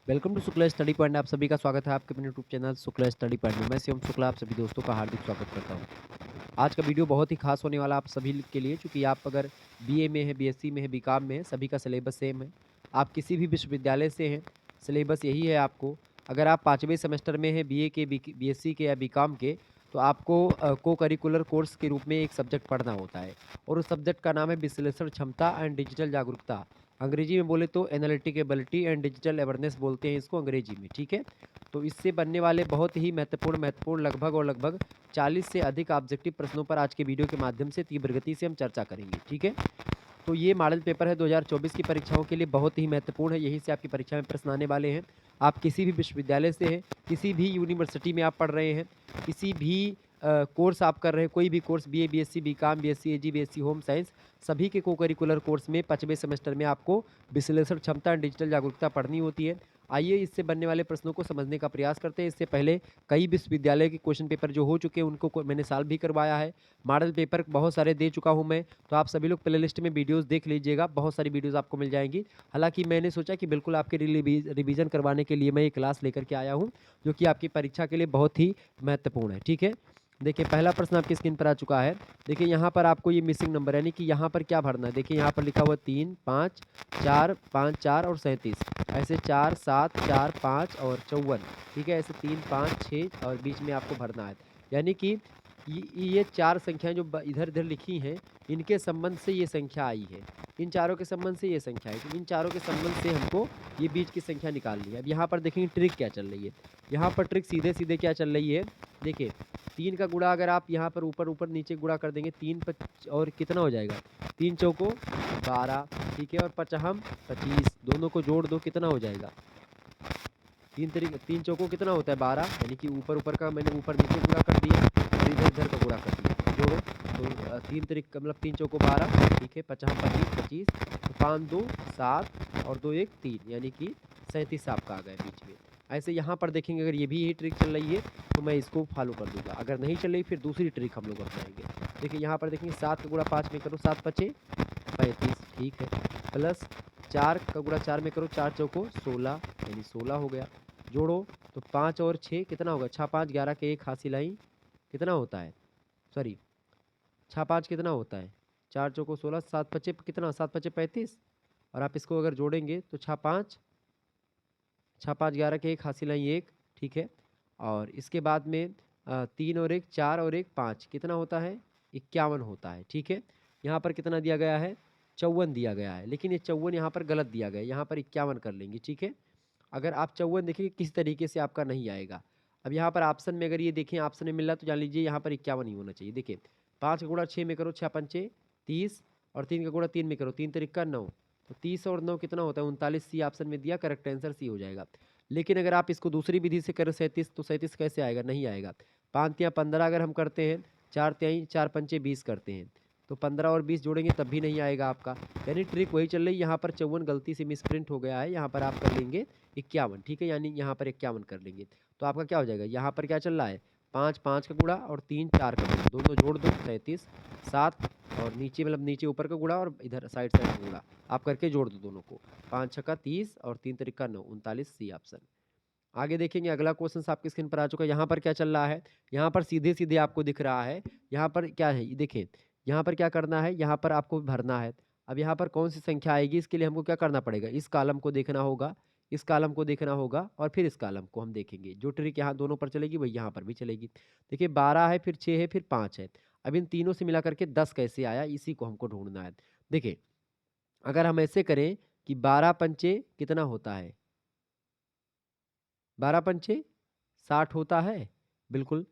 Welcome to Shukla study point. आप सभी का स्वागत है आपके अपने YouTube channel Shukla study point में। मैं शिवम शुक्ला आप सभी दोस्तों का हार्दिक स्वागत करता हूं। आज का वीडियो बहुत ही खास होने वाला आप सभी के लिए, क्योंकि आप अगर बीए में है, बीएससी में है, बीकॉम में है, सभी का सिलेबस सेम है। आप किसी भी विश्वविद्यालय से हैं, सिलेबस यही है आपको। अगर आप 5वें सेमेस्टर में हैं बीए के, बीएससी के या बीकॉम के, तो आपको को करिकुलर कोर्स के रूप में एक सब्जेक्ट पढ़ना होता है, और उस सब्जेक्ट का नाम है विश्लेषण क्षमता एंड डिजिटल जागरूकता। अंग्रेजी में बोले तो एनालिटिकेबिलिटी एंड डिजिटल अवेयरनेस बोलते हैं इसको अंग्रेजी में, ठीक है। तो इससे बनने वाले बहुत ही महत्वपूर्ण लगभग 40 से अधिक ऑब्जेक्टिव प्रश्नों पर आज के वीडियो के माध्यम से तीव्र गति से हम चर्चा करेंगे, ठीक है। तो ये मॉडल पेपर है 2024 की परीक्षाओं के लिए, बहुत ही महत्वपूर्ण है। यहीं से आपकी परीक्षा में प्रश्न आने वाले हैं। आप किसी भी विश्वविद्यालय से हैं, किसी भी यूनिवर्सिटी में आप पढ़ रहे हैं, किसी भी कोर्स आप कर रहे हैं, कोई भी course BA, BSc, BCom, BSc AG, BSc home science, सभी के को करिकुलर कोर्स में 5वें सेमेस्टर में आपको विश्लेषण क्षमता और डिजिटल जागरूकता पढ़नी होती है। आइए इससे बनने वाले प्रश्नों को समझने का प्रयास करते हैं। इससे पहले कई विश्वविद्यालय के क्वेश्चन पेपर जो हो चुके हैं उनको मैंने सॉल्व भी करवाया है। मॉडल पेपर बहुत सारे दे चुका हूं मैं, तो आप सभी लोग प्लेलिस्ट में वीडियोस देख लीजिएगा, बहुत सारी वीडियोस आपको मिल जाएंगी। हालांकि मैंने सोचा कि बिल्कुल आपके रिवीजन करवाने के लिए मैं ये क्लास लेकर के आया हूं, जो कि आपकी परीक्षा के लिए बहुत ही महत्वपूर्ण है, ठीक है। देखिए पहला प्रश्न आपकी स्क्रीन पर आ चुका है। देखिए यहाँ पर आपको ये मिसिंग नंबर यानी कि यहाँ पर क्या भरना है। देखिए यहाँ पर लिखा हुआ 3, 5, 4, 5, 4 और 37, ऐसे 4, 7, 4, 5 और 54, ठीक है। ऐसे 3, 5, 6 और बीच में आपको भरना है। यानी कि ये चार संख्याएं जो इधर इधर लिखी हैं, इनके संबंध से ये संख्या आई है, इन चारों के संबंध से ये संख्या है, तो इन चारों के संबंध से हमको ये बीच की संख्या निकालनी है। अब यहाँ पर देखेंगे ट्रिक क्या चल रही है। यहाँ पर ट्रिक सीधे सीधे क्या चल रही है, देखिए 3 का गुणा अगर आप यहाँ पर ऊपर ऊपर नीचे गुणा कर देंगे, 3 और कितना हो जाएगा, 3 चौको 12, ठीक है, और पचहम 25, दोनों को जोड़ दो कितना हो जाएगा, 3 चौको कितना होता है 12, यानी कि ऊपर ऊपर का मैंने ऊपर नीचे गुणा कर दिया और इधर इधर का गुणा कर दिया, जोड़ो तो 3 तरीक मतलब 3 चौको 12, ठीक है, पचहम 25, 25, तो 5 2 7 और 2 1 3, यानी कि 37 आपका आ गया बीच में। ऐसे यहाँ पर देखेंगे अगर ये भी यही ट्रिक चल रही है तो मैं इसको फॉलो कर दूंगा, अगर नहीं चल रही फिर दूसरी ट्रिक हम लोग अपनाएंगे। देखिए यहाँ पर देखेंगे 7 का गुणा 5 में करो, 7 पचे 35, ठीक है, प्लस 4 का गुणा 4 में करो, 4 चौको 16, यानी 16 हो गया। जोड़ो तो 5 और 6 कितना होगा, 6 5 11 के एक हासिल आई कितना होता है, सॉरी 6 5 कितना होता है, 4 चौको 16, 7 पचे कितना, 7 पचे 35, और आप इसको अगर जोड़ेंगे तो 6 5 11 के एक हासिल आई एक, ठीक है। और इसके बाद में 3 और 1 4 और 1 5 कितना होता है, 51 होता है, ठीक है। यहाँ पर कितना दिया गया है, 54 दिया गया है, लेकिन ये 54 यहाँ पर गलत दिया गया है, यहाँ पर 51 कर लेंगे, ठीक है। अगर आप 54 देखेंगे किस तरीके से आपका नहीं आएगा। अब यहाँ पर ऑप्शन में अगर ये देखें, ऑप्शन में मिल रहा तो जान लीजिए यहाँ पर 51 ही होना चाहिए। देखिए 5 का गुणा 6 में करो, 6 पंचे 30, और 3 का गुणा 3 में करो, 3 तरीका 9, तो 30 और 9 कितना होता है 39, सी ऑप्शन में दिया, करेक्ट आंसर सी हो जाएगा। लेकिन अगर आप इसको दूसरी विधि से करें 37, तो 37 कैसे आएगा, नहीं आएगा। 5 तिया 15 अगर हम करते हैं, 4 तिहाई 4 पंचे 20 करते हैं, तो 15 और 20 जोड़ेंगे तब भी नहीं आएगा आपका। यानी ट्रिक वही चल रही है, यहाँ पर 54 गलती से मिसप्रिंट हो गया है, यहाँ पर आप कर लेंगे 51, ठीक है, यानी यहाँ पर 51 कर लेंगे। तो आपका क्या हो जाएगा, यहाँ पर क्या चल रहा है, 5 5 का गुणा और 3 4 का गुणा, दोनों जोड़ दो 37, 7 और नीचे मतलब नीचे ऊपर का गुणा और इधर साइड साइड का गुणा, आप करके जोड़ दो दोनों को, 5 छक्का 30 और 3 तरीका 9, 39, सी ऑप्शन। आगे देखेंगे अगला क्वेश्चन आपकी स्क्रीन पर आ चुका है। यहाँ पर क्या चल रहा है, यहाँ पर सीधे सीधे आपको दिख रहा है, यहाँ पर क्या है देखिए, यहाँ पर क्या करना है, यहाँ पर आपको भरना है। अब यहाँ पर कौन सी संख्या आएगी, इसके लिए हमको क्या करना पड़ेगा, इस कॉलम को देखना होगा, इस कॉलम को देखना होगा, और फिर इस कॉलम को हम देखेंगे। जो ट्रिक यहाँ दोनों पर चलेगी वही यहाँ पर भी चलेगी। देखिए 12 है, फिर 6 है, फिर 5 है। अब इन तीनों से मिला करके 10 कैसे आया, इसी को हमको ढूंढना है। देखिए अगर हम ऐसे करें कि 12 पंचे कितना होता है, 12 पंचे 60 होता है, बिल्कुल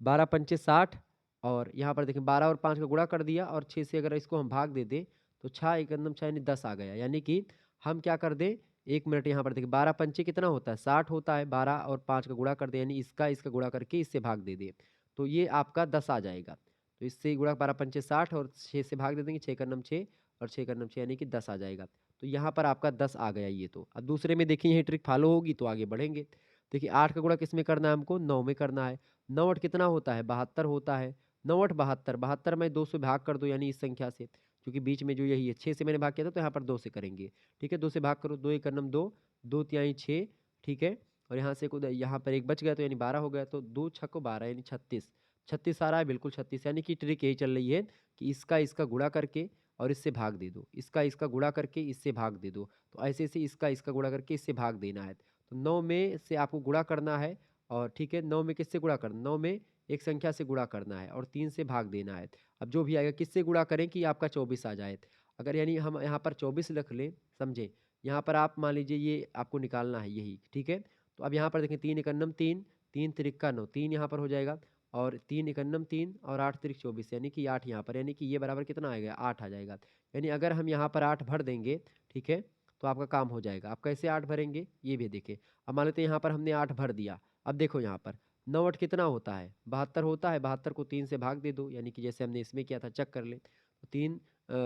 12 पंचे 60, और यहाँ पर देखें 12 और 5 का गुणा कर दिया, और 6 से अगर इसको हम भाग दे दें तो 6 एक एकदम 6 यानी 10 आ गया। यानी कि हम क्या कर दें, 1 मिनट, यहाँ पर देखिए 12 पंचे कितना होता है 60 होता है, 12 और 5 का गुणा कर दें, यानी इसका इसका गुणा करके इससे भाग दे दें, तो ये आपका 10 आ जाएगा। तो इससे गुणा 12 पंचे 60 और 6 से भाग दे देंगे, 6 का नम 6 और 6 का नम 6, यानी कि 10 आ जाएगा। तो यहाँ पर आपका 10 आ गया ये। तो अब दूसरे में देखिए यही ट्रिक फॉलो होगी तो आगे बढ़ेंगे। देखिए 8 का गुणा किस में करना है, हमको 9 में करना है। 9 8 कितना होता है, 72 होता है। 9 8 72, 72 में 2 से भाग कर दो, यानी इस संख्या से, क्योंकि बीच में जो यही है 6 से मैंने भाग किया था, तो यहाँ पर 2 से करेंगे, ठीक है। 2 से भाग करो, 2 एक नम 2, 2 तिहाई 6, ठीक है। और यहाँ से यहाँ पर एक बच गया तो यानी 12 हो गया, तो 2 छक्को 12 यानी 36। 36 आ रहा है, बिल्कुल 36, यानी कि ट्रिक यही चल रही है कि इसका गुणा करके और इससे भाग दे दो, इसका गुणा करके इससे भाग दे दो। तो ऐसे ऐसे इसका गुणा करके इससे भाग देना है। तो 9 में से आपको गुणा करना है, और ठीक है, 9 में किससे गुणा करना, 9 में एक संख्या से गुणा करना है और 3 से भाग देना है। अब जो भी आएगा किससे गुणा करें कि आपका 24 आ जाए। अगर यानी हम यहाँ पर 24 रख लें, समझे, यहाँ पर आप मान लीजिए ये आपको निकालना है यही, ठीक है। तो अब यहाँ पर देखें 3 एकन्नम 3, 3 तिरिक्का 9, 3 यहाँ पर हो जाएगा, और 3 एकन्नम 3 और 8 तिरिक 24, यानी कि 8 यहाँ पर, यानी कि ये बराबर कितना आएगा, 8 आ जाएगा। यानी अगर हम यहाँ पर 8 भर देंगे, ठीक है, तो आपका काम हो जाएगा। आप कैसे 8 भरेंगे ये भी देखें। अब मान लेते हैं यहाँ पर हमने 8 भर दिया। अब देखो यहाँ पर 9 8 कितना होता है, 72 होता है। 72 को 3 से भाग दे दो, यानी कि जैसे हमने इसमें किया था, चेक कर ले। तो 3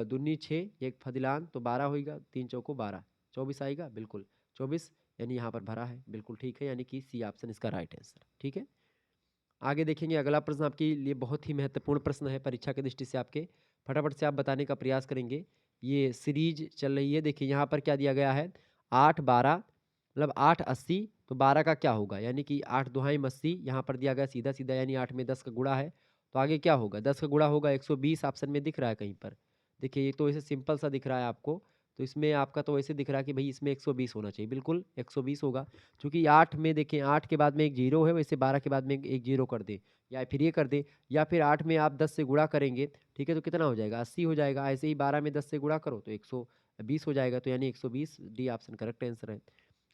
दूनी 6, एक फदिलान तो 12 होगा, 3 चौको 12, 24 आएगा, बिल्कुल 24, यानी यहाँ पर भरा है, बिल्कुल ठीक है, यानी कि सी ऑप्शन इसका राइट आंसर, ठीक है। आगे देखेंगे अगला प्रश्न आपके लिए बहुत ही महत्वपूर्ण प्रश्न है परीक्षा की दृष्टि से आपके, फटाफट से आप बताने का प्रयास करेंगे। ये सीरीज चल रही है, देखिए यहाँ पर क्या दिया गया है, 8 12 मतलब 8 80, तो 12 का क्या होगा, यानी कि 8 दुहाई 80, यहाँ पर दिया गया सीधा सीधा, यानी 8 में 10 का गुणा है, तो आगे क्या होगा, 10 का गुणा होगा 120, ऑप्शन में दिख रहा है कहीं पर। देखिए ये तो ऐसे सिंपल सा दिख रहा है आपको, तो इसमें आपका तो ऐसे दिख रहा है कि भाई इसमें 120 होना चाहिए, बिल्कुल 120 होगा। चूँकि 8 में देखें, 8 के बाद में एक जीरो है, वैसे 12 के बाद में एक जीरो कर दें, या फिर ये कर दें, या फिर 8 में आप 10 से गुणा करेंगे, ठीक है, तो कितना हो जाएगा, 80 हो जाएगा। ऐसे ही 12 में 10 से गुणा करो तो 120 हो जाएगा, तो यानी 120 डी ऑप्शन करेक्ट आंसर है।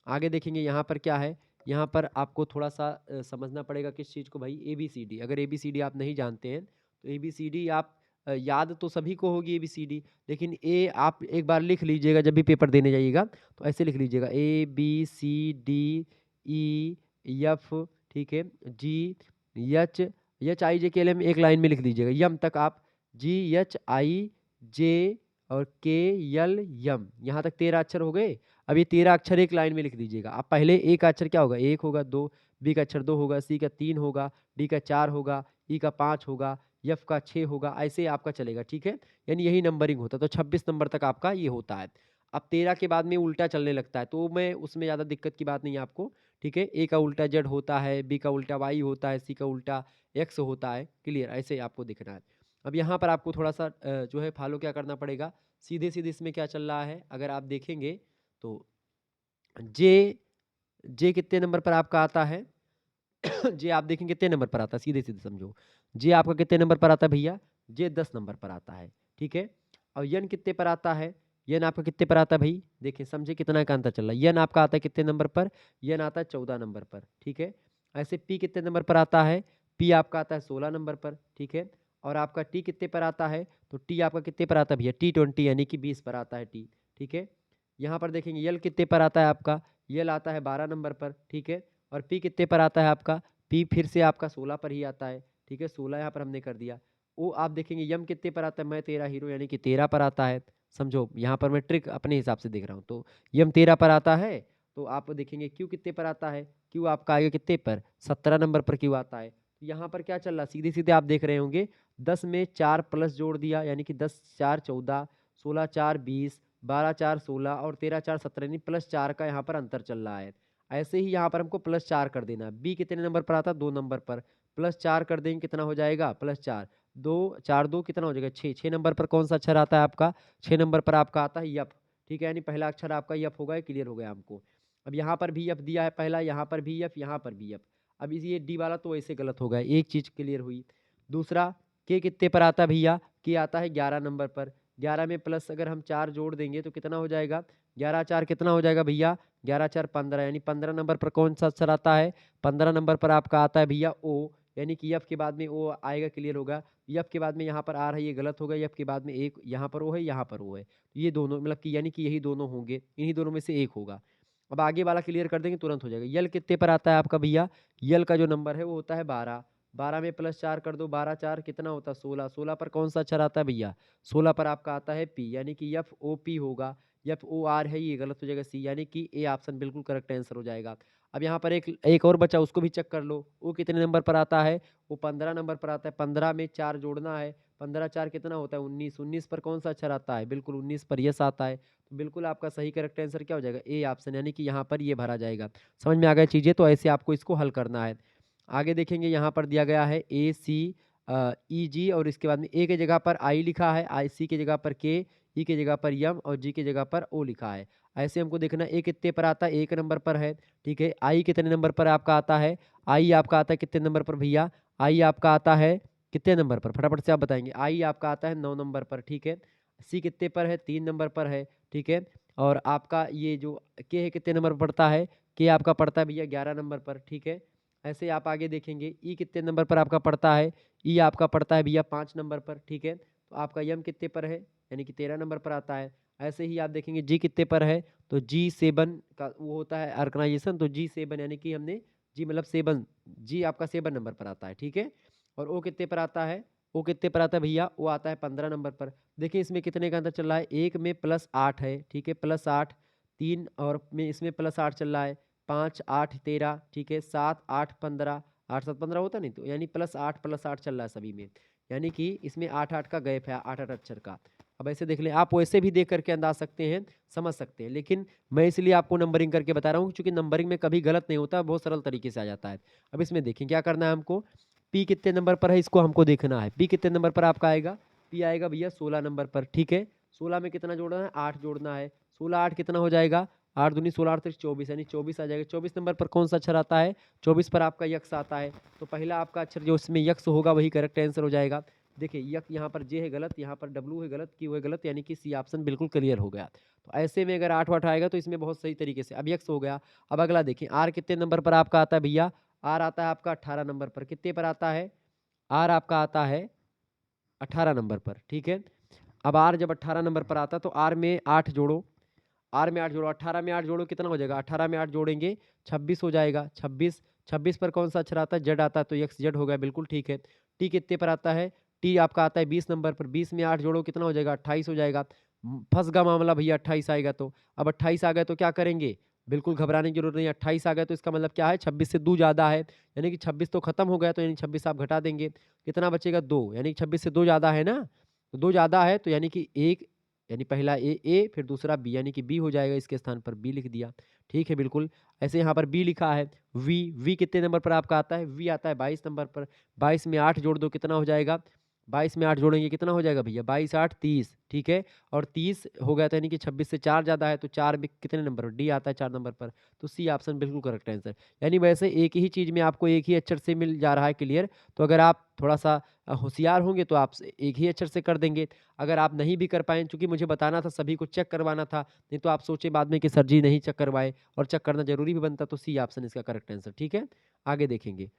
आगे देखेंगे यहाँ पर क्या है, यहाँ पर आपको थोड़ा सा समझना पड़ेगा किस चीज़ को भाई, ए बी सी डी। अगर ए बी सी डी आप नहीं जानते हैं तो ए बी सी डी आप याद तो सभी को होगी ए बी सी डी, लेकिन ए आप एक बार लिख लीजिएगा जब भी पेपर देने जाइएगा, तो ऐसे लिख लीजिएगा A B C D E F, ठीक है, जी एच, एच आई जे के एल एम एक लाइन में लिख दीजिएगा, यम तक आप जी एच आई जे और के यल यम, यहाँ तक 13 अक्षर हो गए। अब ये 13 अक्षर एक लाइन में लिख दीजिएगा। अब पहले ए का अक्षर क्या होगा, 1 होगा, 2 बी का अक्षर 2 होगा, सी का 3 होगा, डी का 4 होगा, ई का 5 होगा, एफ का 6 होगा, ऐसे आपका चलेगा, ठीक है। यानी यही नंबरिंग होता है, तो 26 नंबर तक आपका ये होता है। अब 13 के बाद में उल्टा चलने लगता है, तो मैं उसमें ज़्यादा दिक्कत की बात नहीं है आपको, ठीक है। ए का उल्टा जेड होता है, बी का उल्टा वाई होता है, सी का उल्टा एक्स होता है, क्लियर, ऐसे आपको दिखना है। अब यहाँ पर आपको थोड़ा सा जो है फॉलो क्या करना पड़ेगा, सीधे सीधे इसमें क्या चल रहा है, अगर आप देखेंगे तो जे जे कितने नंबर पर आपका आता है जे आप देखेंगे कितने नंबर पर आता है, सीधे सीधे समझो, जे आपका कितने नंबर पर आता है भैया, जे 10 नंबर पर आता है, ठीक है। और यन कितने पर आता है, यन आपका कितने पर आता है भाई, देखिए समझे कितना का अंतर चल रहा है। यन आपका आता है कितने नंबर पर, यन आता है 14 नंबर पर, ठीक है। ऐसे पी कितने नंबर पर आता है, पी आपका आता है 16 नंबर पर, ठीक है। और आपका टी कितने पर आता है, तो टी आपका कितने पर आता है भैया, टी 20 यानी कि 20 पर आता है टी, ठीक है। यहाँ पर देखेंगे यल कितने पर आता है आपका, यल आता है 12 नंबर पर, ठीक है। और पी कितने पर आता है आपका, पी फिर से आपका 16 पर ही आता है, ठीक है, 16 यहाँ पर हमने कर दिया। ओ आप देखेंगे यम कितने पर आता है, मैं तेरा हीरो यानी कि 13 पर आता है, समझो यहाँ पर मैं ट्रिक अपने हिसाब से देख रहा हूँ, तो यम 13 पर आता है। तो आप देखेंगे क्यू कितने पर आता है, क्यू आपका आएगा कितने पर, 17 नंबर पर क्यू आता है। यहाँ पर क्या चल रहा है, सीधे सीधे आप देख रहे होंगे, 10 में 4 प्लस जोड़ दिया, यानी कि 10 4 14, 16 4 20, 12 4 16 और 13 4 17, यानी प्लस 4 का यहाँ पर अंतर चल रहा है। ऐसे ही यहाँ पर हमको प्लस 4 कर देना है। बी कितने नंबर पर आता है, 2 नंबर पर, प्लस 4 कर देंगे कितना हो जाएगा, प्लस 4, 2 4 2 कितना हो जाएगा 6, 6 नंबर पर कौन सा अक्षर आता है आपका, 6 नंबर पर आपका आता है यफ, ठीक है, यानी पहला अक्षर आपका यफ होगा, क्लियर हो गया हमको। अब यहाँ पर भी यफ दिया है पहला, यहाँ पर भी यफ, यहाँ पर भी यफ। अब इस ये डी वाला तो ऐसे गलत हो गया, एक चीज़ क्लियर हुई। दूसरा के कितने पर आता है भैया, के आता है 11 नंबर पर, 11 में प्लस अगर हम 4 जोड़ देंगे तो कितना हो जाएगा, 11 4 कितना हो जाएगा भैया, 11 4 15, यानी 15 नंबर पर कौन सा अक्षर आता है, 15 नंबर पर आपका आता है भैया ओ, यानी कि एफ के बाद में ओ आएगा, क्लियर होगा। एफ के बाद में यहाँ पर आ रहा है, ये गलत होगा, एफ के बाद में एक यहाँ पर ओ है, यहाँ पर ओ है, तो ये दोनों मतलब कि यानी कि यही दोनों होंगे, इन्हीं दोनों में से एक होगा। अब आगे वाला क्लियर कर देंगे तुरंत हो जाएगा। यल कितने पर आता है आपका भैया, यल का जो नंबर है वो होता है 12, 12 में प्लस 4 कर दो, 12 4 कितना होता है 16, 16 पर कौन सा अक्षर आता है भैया, 16 पर आपका आता है पी, यानी कि एफ ओ पी होगा, एफ ओ आर है ये गलत हो जाएगा सी, यानी कि ए ऑप्शन बिल्कुल करेक्ट आंसर हो जाएगा। अब यहाँ पर एक और बचा, उसको भी चेक कर लो, वो कितने नंबर पर आता है, वो 15 नंबर पर आता है, 15 में 4 जोड़ना है, 15 4 कितना होता है 19, 19 पर कौन सा अक्षर आता है? बिल्कुल 19 पर यस आता है। तो बिल्कुल आपका सही करेक्ट आंसर क्या हो जाएगा? ए ऑप्शन, यानी कि यहाँ पर ये भरा जाएगा। समझ में आ गया चीज़ें? तो ऐसे आपको इसको हल करना है। आगे देखेंगे यहाँ पर दिया गया है ए सी ई जी और इसके बाद में ए की जगह पर आई लिखा है, आई सी की जगह पर के, ई की जगह पर यम और जी की जगह पर ओ लिखा है। ऐसे हमको देखना ए कितने पर आता है? 1 नंबर पर है, ठीक है। आई कितने नंबर पर आपका आता है? आई आपका आता है कितने नंबर पर भैया? आई आपका आता है कितने नंबर पर? फटाफट से आप बताएँगे। आई आपका आता है 9 नंबर पर, ठीक है। सी कितने पर है? 3 नंबर पर है, ठीक है। और आपका ये जो के है कितने नंबर पर पड़ता है? के आपका पड़ता है भैया 11 नंबर पर, ठीक है। ऐसे आप आगे देखेंगे ई कितने नंबर पर आपका पड़ता है? ई आपका पड़ता है भैया 5 नंबर पर, ठीक है। तो आपका यम कितने पर है? यानी कि 13 नंबर पर आता है। ऐसे ही आप देखेंगे जी कितने पर है? तो जी 7 का वो होता है ऑर्गेनाइजेशन, तो जी 7 यानी कि हमने जी मतलब 7, जी आपका 7 नंबर पर आता है, ठीक है। और ओ कितने पर आता है? ओ कितने पर आता है भैया? ओ आता है 15 नंबर पर। देखिए इसमें कितने का अंतर चल रहा है? एक में +8 है, ठीक है, +8, 3 और में इसमें +8 चल रहा है, 5 8 13, ठीक है, 7 8 15, 8 7 15 होता नहीं, तो यानी +8 चल रहा है सभी में। यानी कि इसमें 8 8 का गैप है, 8 8 अक्षर का। अब ऐसे देख लें, आप वैसे भी देख करके अंदाज सकते हैं, समझ सकते हैं, लेकिन मैं इसलिए आपको नंबरिंग करके बता रहा हूँ क्योंकि नंबरिंग में कभी गलत नहीं होता, बहुत सरल तरीके से आ जाता है। अब इसमें देखें क्या करना है हमको, पी कितने नंबर पर है इसको हमको देखना है। पी कितने नंबर पर आपका आएगा? पी आएगा भैया 16 नंबर पर, ठीक है। 16 में कितना जोड़ना है? 8 जोड़ना है। 16 8 कितना हो जाएगा? 8 दूनी 16 8 24, यानी 24 आ जाएगा। 24 नंबर पर कौन सा अक्षर आता है? 24 पर आपका यक्स आता है। तो पहला आपका अक्षर जो इसमें यक्स होगा वही करेक्ट आंसर हो जाएगा। देखिए यक यहाँ पर जे है गलत, यहाँ पर डब्लू है गलत, क्यू है गलत, यानी कि सी ऑप्शन बिल्कुल क्लियर हो गया। तो ऐसे में अगर 8 वाट आएगा तो इसमें बहुत सही तरीके से अब यक्स हो गया। अब अगला देखिए आर कितने नंबर पर आपका आता है भैया? आर आता है आपका 18 नंबर पर। कितने पर आता है? आर आपका आता है 18 नंबर पर, ठीक है। अब आर जब 18 नंबर पर आता है तो आर में 8 जोड़ो, आर में 8 जोड़ो, 18 में 8 जोड़ो कितना हो जाएगा? 18 में 8 जोड़ेंगे 26 हो जाएगा। 26 26 पर कौन सा अक्षर आता है? जेड आता है, तो एक्स जेड हो गया, बिल्कुल ठीक है। टी कितने पर आता है? टी आपका आता है 20 नंबर पर। 20 में 8 जोड़ो कितना हो जाएगा? 28 हो जाएगा। फंस गया मामला भैया, 28 आएगा तो। अब 28 आ गया तो क्या करेंगे? बिल्कुल घबराने की जरूरत नहीं है। 28 आ गया तो इसका मतलब क्या है? 26 से 2 ज़्यादा है, यानी कि 26 तो खत्म हो गया, तो यानी 26 आप घटा देंगे, कितना बचेगा? 2, यानी कि 26 से 2 ज़्यादा है ना, तो 2 ज़्यादा है, तो यानी कि एक, यानी पहला ए फिर दूसरा बी, यानी कि बी हो जाएगा, इसके स्थान पर बी लिख दिया, ठीक है बिल्कुल। ऐसे यहाँ पर बी लिखा है। वी कितने नंबर पर आपका आता है? वी आता है 22 नंबर पर। 22 में 8 जोड़ दो कितना हो जाएगा? 22 में 8 जोड़ेंगे कितना हो जाएगा भैया? 22 8 30, ठीक है। और 30 हो गया था, यानी कि 26 से 4 ज़्यादा है, तो 4 में कितने नंबर पर? डी आता है 4 नंबर पर। तो सी ऑप्शन बिल्कुल करेक्ट आंसर। यानी वैसे एक ही चीज़ में आपको एक ही अक्षर से मिल जा रहा है क्लियर, तो अगर आप थोड़ा सा होशियार होंगे तो आप एक ही अक्षर से कर देंगे। अगर आप नहीं भी कर पाएँ, चूँकि मुझे बताना था, सभी को चेक करवाना था, नहीं तो आप सोचे बाद में कि सर जी नहीं चेक करवाए, और चेक करना ज़रूरी भी बनता, तो सी ऑप्शन इसका करेक्ट आंसर, ठीक है। आगे देखेंगे।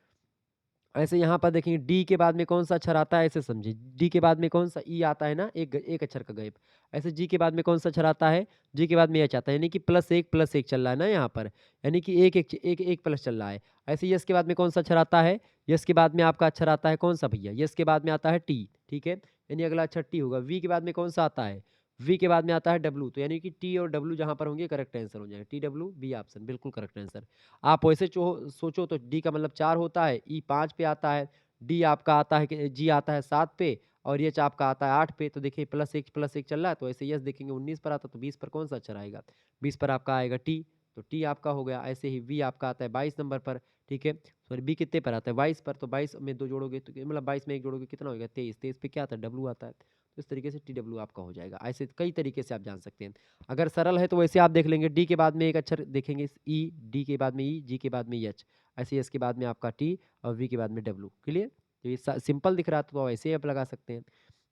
ऐसे यहाँ पर देखेंगे डी के बाद में कौन-सा अक्षर आता है, ऐसे समझिए। डी के बाद में कौन-सा ई आता है ना, एक अक्षर का गैप। ऐसे जी के बाद में कौन-सा अक्षर आता है? जी के बाद में एच आता है, यानी कि +1 चल रहा है ना यहाँ पर, यानी कि एक प्लस चल रहा है। ऐसे यस के बाद में कौन-सा अक्षर आता है? यस के बाद में आपका अक्षर आता है कौन-सा भैया? यस के बाद में आता है टी, ठीक है? यानी अगला अक्षर टी होगा। वी के बाद में कौन-सा आता है? वी के बाद में आता है डब्लू, तो यानी कि टी और डब्लू जहाँ पर होंगे करेक्ट आंसर हो जाएगा। टी डब्लू बी ऑप्शन बिल्कुल करेक्ट आंसर। आप वैसे सोचो तो डी का मतलब 4 होता है, ई 5 पे आता है, डी आपका आता है कि जी आता है 7 पे, और एच आपका आता है 8 पे। तो देखिए +1 चल रहा है, तो ऐसे यस देखेंगे 19 पर आता है, तो 20 पर कौन सा अक्षर आएगा? 20 पर आपका आएगा टी, तो टी आपका हो गया। ऐसे ही वी आपका आता है 22 नंबर पर, ठीक है। सॉरी बी कितने पर आता है? 22 पर, तो 22 में 2 जोड़ोगे तो मतलब 22 में 1 जोड़ोगे कितना होगा? 23, 23 पे क्या आता है? डब्लू आता है। तो इस तरीके से टी डब्लू आपका हो जाएगा। ऐसे कई तरीके से आप जान सकते हैं। अगर सरल है तो वैसे आप देख लेंगे, डी के बाद में एक अक्षर देखेंगे ई, डी के बाद में ई, जी के बाद में एच, ऐसे एस के बाद में आपका टी, और वी के बाद में डब्लू। क्लियर? तो ये सिंपल दिख रहा था, तो ऐसे ही आप लगा सकते हैं।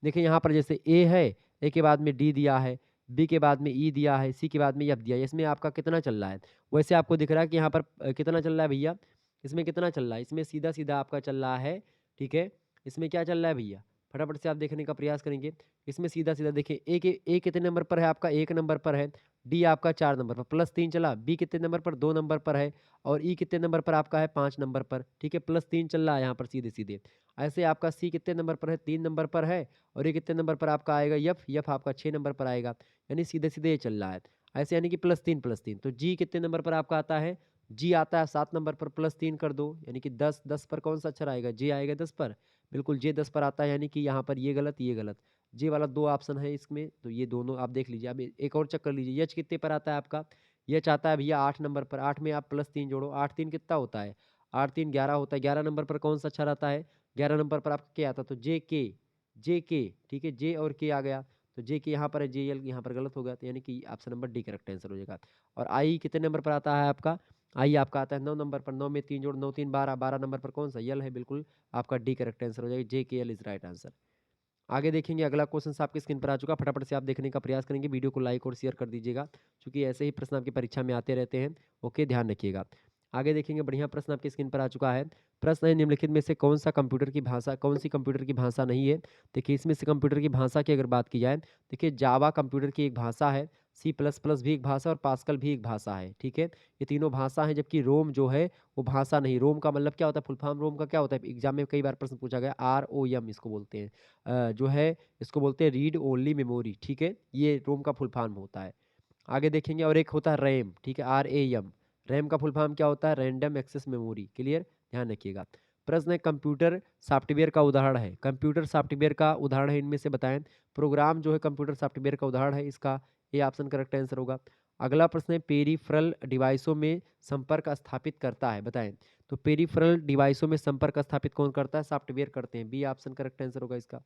देखिए यहाँ पर जैसे ए है, ए के बाद में डी दिया है, बी के बाद में ई दिया है, सी के बाद में एफ दिया है, इसमें आपका कितना चल रहा है? वैसे आपको दिख रहा है कि यहाँ पर कितना चल रहा है भैया? इसमें कितना चल रहा है? इसमें सीधा सीधा आपका चल रहा है, ठीक है। इसमें क्या चल रहा है भैया? फटाफट से आप देखने का प्रयास करेंगे। इसमें सीधा सीधा देखिए ए कितने नंबर पर है आपका? 1 नंबर पर है। डी आपका 4 नंबर पर, +3 चला। बी कितने नंबर पर? 2 नंबर पर है। और ई कितने नंबर पर आपका है? 5 नंबर पर, ठीक है। +3 चल रहा है यहाँ पर सीधे-सीधे। ऐसे आपका सी कितने नंबर पर है? 3 नंबर पर है। और ये कितने नंबर पर आपका आएगा? एफ, एफ आपका 6 नंबर पर आएगा। यानी सीधे-सीधे ये चल रहा है। ऐसे यानी कि +3 तो जी कितने नंबर पर आपका आता है? जी आता है 7 नंबर पर, +3 कर दो, यानी कि 10, 10 पर कौन सा अक्षर आएगा? जे आएगा 10 पर। बिल्कुल जे 10 पर आता है, यानी कि यहाँ पर ये गलत, ये गलत। जे वाला 2 ऑप्शन है इसमें, तो ये दोनों आप देख लीजिए। अब एक और चेक कर लीजिए, एच कितने पर आता है आपका? एच आता है भैया 8 नंबर पर। 8 में आप +3 जोड़ो, 8 3 कितना होता है? 8 3 11 होता है। 11 नंबर पर कौन-सा अक्षर आता है? 11 नंबर पर आपका क्या आता है? तो जे के, ठीक है? जे और के आ गया, तो जे के यहाँ पर है, जे एल यहाँ पर गलत हो गया, तो यानी कि option number D correct answer हो जाएगा। और आई कितने नंबर पर आता है आपका? आई आपका आता है 9 नंबर पर। 9 में 3 जोड़, 9 3 12, 12 नंबर पर कौन-सा? यल है, बिल्कुल आपका डी करेक्ट आंसर हो जाएगा। जे के एल इज़ राइट आंसर। आगे देखेंगे, अगला क्वेश्चन आपकी स्क्रीन पर आ चुका है, फटाफट से आप देखने का प्रयास करेंगे। वीडियो को लाइक और शेयर कर दीजिएगा, क्योंकि ऐसे ही प्रश्न आपकी परीक्षा में आते रहते हैं। ओके, ध्यान रखिएगा। आगे देखेंगे, बढ़िया प्रश्न आपकी स्क्रीन पर आ चुका है। प्रश्न है, निम्नलिखित में से कौन सी कंप्यूटर की भाषा नहीं है? देखिए, इसमें से कंप्यूटर की भाषा की अगर बात की जाए, देखिए जावा कंप्यूटर की एक भाषा है, सी प्लस प्लस भी एक भाषा और पास्कल भी एक भाषा है, ठीक है? ये तीनों भाषा हैं, जबकि रोम जो है वो भाषा नहीं। रोम का मतलब क्या होता है? फुल फॉर्म रोम का क्या होता है? एग्जाम में कई बार प्रश्न पूछा गया, ROM इसको बोलते हैं। जो है इसको बोलते हैं रीड ओनली मेमोरी, ठीक है? ये रोम का फुल फॉर्म होता है। आगे देखेंगे, और एक होता है रैम, ठीक है? RAM। रैम का फुल फॉर्म क्या होता है? Random access memory. क्लियर? ध्यान रखिएगा। प्रश्न है, कंप्यूटर सॉफ्टवेयर का उदाहरण है। कंप्यूटर सॉफ्टवेयर का उदाहरण है, इनमें से बताएं। प्रोग्राम जो है कंप्यूटर सॉफ्टवेयर का उदाहरण है, इसका ए ऑप्शन करेक्ट आंसर होगा। अगला प्रश्न है, पेरिफेरल डिवाइसों में संपर्क स्थापित करता है, बताएं। तो पेरिफेरल डिवाइसों में संपर्क स्थापित कौन करता है? सॉफ्टवेयर करते हैं, बी ऑप्शन करेक्ट आंसर होगा इसका।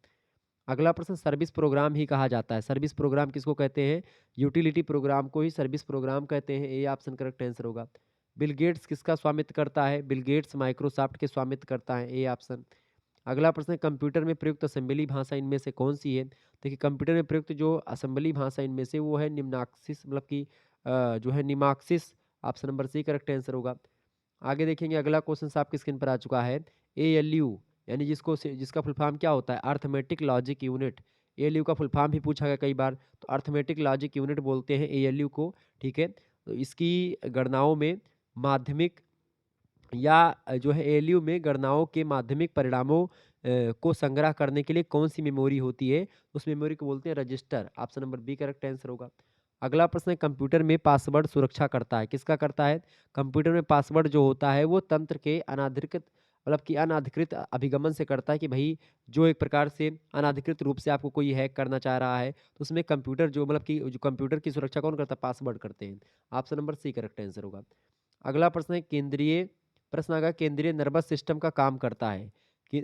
अगला प्रश्न, सर्विस प्रोग्राम ही कहा जाता है। सर्विस प्रोग्राम किसको कहते हैं? यूटिलिटी प्रोग्राम को ही सर्विस प्रोग्राम कहते हैं, ए ऑप्शन करेक्ट आंसर होगा। बिल गेट्स किसका स्वामित्व करता है? बिल गेट्स माइक्रोसॉफ्ट के स्वामित्व करता है, ए ऑप्शन। अगला प्रश्न है, कंप्यूटर में प्रयुक्त असेंबली भाषा इनमें से कौन सी है? देखिए, कंप्यूटर में प्रयुक्त जो असेंबली भाषा इनमें से वो है निम्नाक्सिस, मतलब कि जो है निमाक्सिस। Option number C correct answer होगा। आगे देखेंगे, अगला क्वेश्चन आपकी स्क्रीन पर आ चुका है। ALU, यानी जिसका फुल फॉर्म क्या होता है? Arithmetic logic unit. ALU का फुल फॉर्म भी पूछा गया कई बार, तो अर्थमेटिक लॉजिक यूनिट बोलते हैं ALU को, ठीक है? तो इसकी गणनाओं में माध्यमिक या जो है ALU में गणनाओं के माध्यमिक परिणामों को संग्रह करने के लिए कौन सी मेमोरी होती है? उस मेमोरी को बोलते हैं register. Option number B correct answer होगा। अगला प्रश्न है, कंप्यूटर में पासवर्ड सुरक्षा करता है, किसका करता है? कंप्यूटर में पासवर्ड जो होता है वो तंत्र के अनाधिकृत, मतलब कि अनाधिकृत अभिगमन से करता है, कि भाई जो एक प्रकार से अनाधिकृत रूप से आपको कोई हैक करना चाह रहा है, तो उसमें कंप्यूटर जो, मतलब कि जो कंप्यूटर की सुरक्षा कौन करता है? पासवर्ड करते हैं। Option number C correct answer होगा। अगला प्रश्न है, केंद्रीय प्रश्न आएगा, केंद्रीय नर्वस सिस्टम का काम करता है कि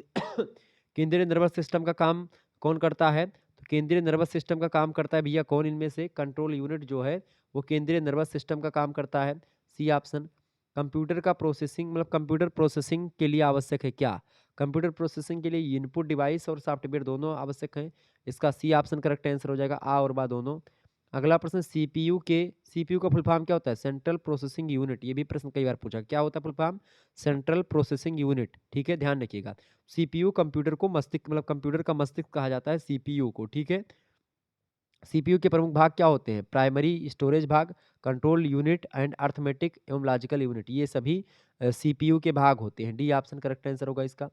केंद्रीय नर्वस सिस्टम का काम कौन करता है? तो केंद्रीय नर्वस सिस्टम का काम करता है भैया कौन? इनमें से कंट्रोल यूनिट जो है वो केंद्रीय नर्वस सिस्टम का काम करता है, सी ऑप्शन। कंप्यूटर का प्रोसेसिंग, मतलब कंप्यूटर प्रोसेसिंग के लिए आवश्यक है क्या? कंप्यूटर प्रोसेसिंग के लिए इनपुट डिवाइस और सॉफ्टवेयर दोनों आवश्यक हैं, इसका सी ऑप्शन करेक्ट आंसर हो जाएगा, आ और बा दोनों। अगला प्रश्न, सीपीयू का फुल फॉर्म क्या होता है? Central processing unit. ये भी प्रश्न कई बार पूछा, क्या होता है full form? Central processing unit, ठीक है? ध्यान रखिएगा। सीपीयू कंप्यूटर को मस्तिष्क, मतलब कंप्यूटर का मस्तिष्क कहा जाता है सीपीयू को, ठीक है? सीपीयू के प्रमुख भाग क्या होते हैं? प्राइमरी स्टोरेज भाग, कंट्रोल यूनिट एंड अर्थमेटिक एवं लॉजिकल यूनिट, ये सभी सीपीयू के भाग होते हैं, डी ऑप्शन करेक्ट आंसर होगा इसका।